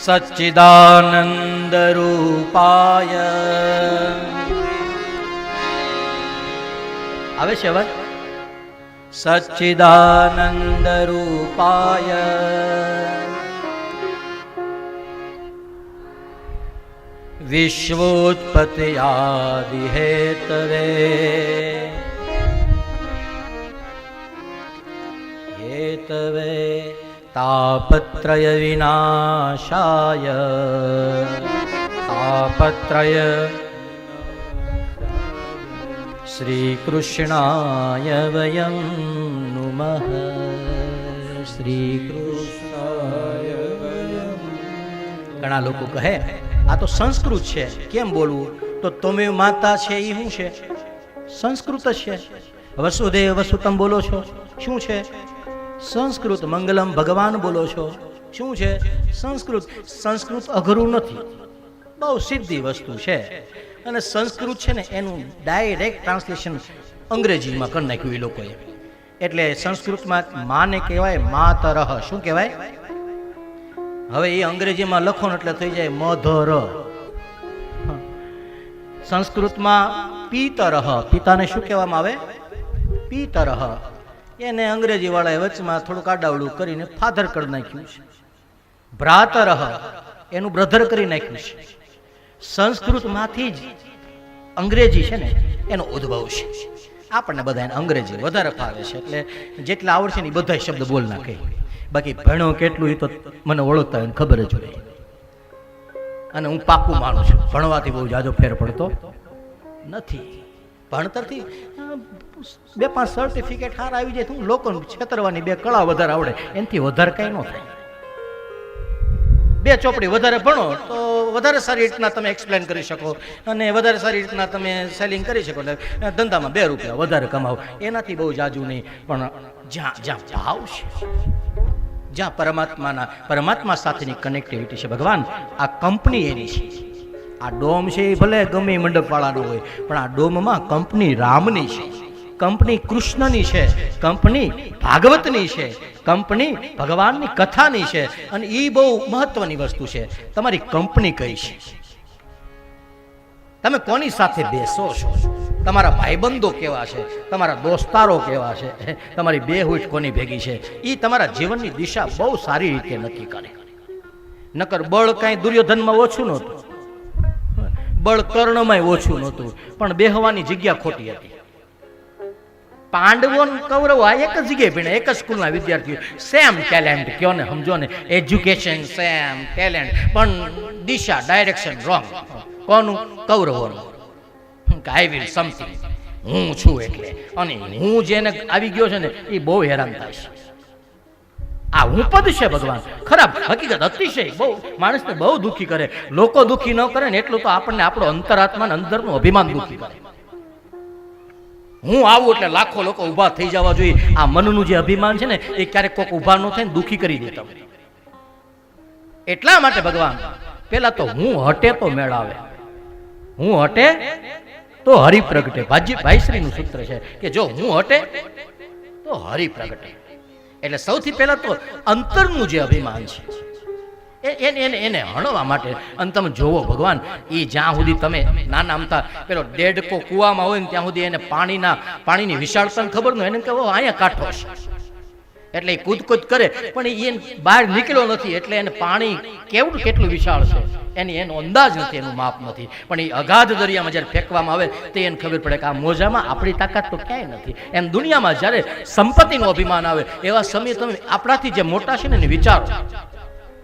સચ્ચિદાનંદ રૂપાય. આવે છે અવાજ? સચ્ચિદાનંદ રૂપાય વિશ્વોત્પત્યાદિ હેતવે હેતવે તાપત્રય વિનાશાય તાપત્રય શ્રી કૃષ્ણાય વયં નુમઃ. શ્રી કૃષ્ણાય વયં. ઘણા લોકો કહે આ તો સંસ્કૃત છે, કેમ બોલવું? તો તમે માતા છે એ શું છે? સંસ્કૃત જ છે. વસુદેવ વસુતમ બોલો છો, શું છે? સંસ્કૃત. મંગલમ ભગવાન બોલો છો, શું છે? સંસ્કૃત. સંસ્કૃત અઘરું નથી, બહુ સીધી વસ્તુ છે. અને સંસ્કૃત છે ને એનું ડાયરેક્ટ ટ્રાન્સલેશન અંગ્રેજીમાં કરી નાખ્યું એ લોકોએ. એટલે સંસ્કૃતમાં માને કહેવાય માતરહ. શું કહેવાય? હવે એ અંગ્રેજીમાં લખો ને એટલે થઈ જાય મધર. સંસ્કૃતમાં પિતરહ. પિતાને શું કહેવામાં આવે? પિતરહ. એને અંગ્રેજી વાળાએ વચમાં થોડુંક આડાવડું કરીને ફાધર કરી નાખ્યું છે. ભ્રાતરહ એનું બ્રધર કરી નાખ્યું છે. સંસ્કૃતમાંથી જ અંગ્રેજી છે ને એનો ઉદ્ભવ છે. આપણને બધાને અંગ્રેજી વધારે ફાવે છે એટલે જેટલા આવડશે ને એ બધા શબ્દ બોલ નાખે. બાકી ભણો કેટલું એ તો મને ઓળખતા હોય ખબર જ હોય. અને હું પાકું માનું છું ભણવાથી બહુ જાજો ફેર પડતો નથી. ભણતરથી 2-5 સર્ટિફિકેટ હાર આવી જાય તો લોકોને છેતરવાની 2 કળા વધારે આવડે, એનાથી વધારે કંઈ ન થાય. 2 ચોપડી વધારે ભણો તો વધારે સારી રીતના તમે એક્સપ્લેન કરી શકો અને વધારે સારી રીતના તમે સેલિંગ કરી શકો. એટલે ધંધામાં 2 રૂપિયા વધારે કમાવો, એનાથી બહુ જાજુ નહીં. પણ જ્યાં જ્યાં ભાવ છે, જ્યાં પરમાત્મા સાથેની કનેક્ટિવિટી છે, ભગવાન આ કંપની એની છે. આ ડોમ છે એ ભલે ગમે મંડપવાળાનો હોય, પણ આ ડોમમાં કંપની રામની છે, કંપની કૃષ્ણની છે, કંપની ભાગવતની છે, કંપની ભગવાનની કથાની છે. અને એ બહુ મહત્વની વસ્તુ છે. તમારી કંપની કઈ છે? તમે કોની સાથે બેસો છો? તમારા ભાઈબંધો કેવા છે? તમારા દોસ્તારો કેવા છે? તમારી બેહૂટ કોની ભેગી છે? એ તમારા જીવનની દિશા બહુ સારી રીતે નક્કી કરે. નકર બળ કાંઈ દુર્યોધનમાં ઓછું નહોતું, બળ કર્ણમાંય ઓછું નહોતું, પણ બેહવાની જગ્યા ખોટી હતી. પાંડવો કૌરવો આ એક જ જગ્યાએ ભણ્યા, એક જ સ્કૂલના વિદ્યાર્થીઓ, સેમ ટેલેન્ટ. કયો ને સમજો ને, એજ્યુકેશન સેમ ટેલેન્ટ, પણ દિશા ડાયરેક્શન રોંગ. કોનું? કૌરવોનું. આઈ વિલ સમથિંગ, હું છું એટલે. અને હું જેને આવી ગયો છે ને એ બહુ હેરાન થાય છે. આ હું પદ છે ભગવાન, ખરાબ હકીકત અતિશય બહુ માણસને બહુ દુઃખી કરે. લોકો દુઃખી ન કરે ને એટલું તો આપણને આપણો અંતરાત્મા અંદરનું અભિમાન દુઃખી કરે. હું આવું એટલે લાખો લોકો ઊભા થઈ જવા જોઈએ. આ મનનું જે અભિમાન છે ને એ ક્યારેક કોઈક ઊભા ન થાય ને દુઃખી કરી દે તમને. એટલા માટે ભગવાન પેલા તો હું હટે તો મેળાવે, હું હટે તો હરિ પ્રગટે. ભાઈશ્રીનું સૂત્ર છે કે જો હું હટે તો હરિ પ્રગટે. એટલે સૌથી પહેલા તો અંતરનું જે અભિમાન છે એને હણવા માટે. અને તમે જોવો ભગવાન એ જ્યાં સુધી તમે નાના અમતા પેલો ડેડકો કૂવામાં હોય ને ત્યાં સુધી એને પાણીની વિશાળતા ખબર ન હોય, એને કહો અહીંયા કાંઠો છે એટલે એ કૂદકૂદ કરે, પણ એ બહાર નીકળ્યો નથી એટલે એને પાણી કેટલું વિશાળ છે એનો અંદાજ નથી, એનું માપ નથી. પણ એ અગાધ દરિયામાં જ્યારે ફેંકવામાં આવે તો એને ખબર પડે કે આ મોજામાં આપણી તાકાત તો ક્યાંય નથી. એમ દુનિયામાં જ્યારે સંપત્તિનું અભિમાન આવે એવા સમયે તમે આપણાથી જે મોટા છે ને એને વિચારો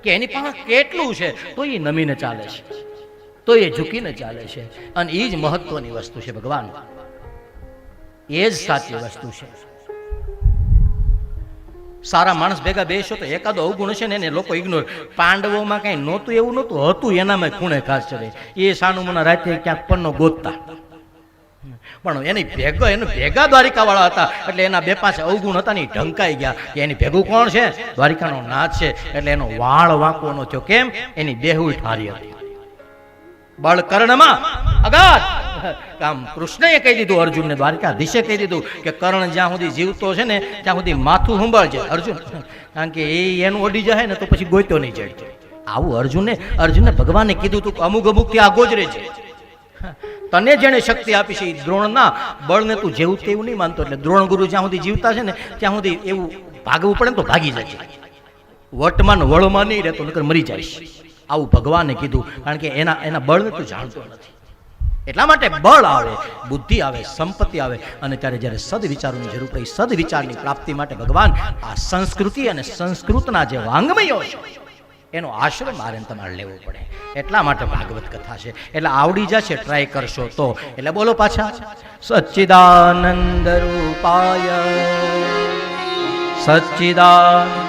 કે એની પાસે કેટલું છે, તો એ નમીને ચાલે છે, તો એ ઝૂકીને ચાલે છે. અને એ જ મહત્વની વસ્તુ છે ભગવાન, એ જ સાચી વસ્તુ છે. સારા માણસ ભેગા બેસો તો એકાદો અવગુણ છે ને એને લોકો ઇગ્નોર. પાંડવોમાં કઈ નહોતું એવું નહોતું, હતું એનામાં ખૂણે ખાસ ચડે. એ સાનું મને રાતે ક્યાંક પન્નો ગોતતા, પણ એને ભેગા દ્વારિકા વાળા હતા એટલે એના 2-5 અવગુણ હતા ને ઢંકાઈ ગયા કે એની ભેગું કોણ છે? દ્વારિકાનો નાથ છે. એટલે એનો વાળ વાંકો નો થયો. કેમ? એની દેહુ ઠારી હતી. બળકર્ણમાં અગાધ કામ કૃષ્ણએ કહી દીધું અર્જુનને, દ્વારકાધીશે કહી દીધું કે કર્ણ જ્યાં સુધી જીવતો છે ને ત્યાં સુધી માથું સંભાળજે અર્જુન, કારણ કે એનું ઓડી જાય ને તો પછી ગોઈતો નહીં જાય. આવું અર્જુનને ભગવાને કીધું તું અમુક થી આગો જ રહેજે. તને જેણે શક્તિ આપી છે એ દ્રોણના બળને તું જેવું તેવું નહીં માનતો. એટલે દ્રોણ ગુરુ જ્યાં સુધી જીવતા છે ને ત્યાં સુધી એવું ભાગવું પડે ને તો ભાગી જાય. વટમાં વળમાં નહીં રહેતો નકર મરી જાય. આવું ભગવાને કીધું, કારણ કે એના બળને તું જાણતો નથી. એટલા માટે બળ આવે, બુદ્ધિ આવે, સંપત્તિ આવે, અને ત્યારે જ્યારે સદવિચારોની જરૂર પડે સદવિચારની પ્રાપ્તિ માટે ભગવાન આ સંસ્કૃતિ અને સંસ્કૃતના જે વાંગમયો છે એનો આશ્રય મારે તમારે લેવો પડે. એટલા માટે ભાગવત કથા છે. એટલે આવડી જશે ટ્રાય કરશો તો. એટલે બોલો પાછા, સચ્ચિદાનંદ રૂપાય સચ્ચિદાનંદ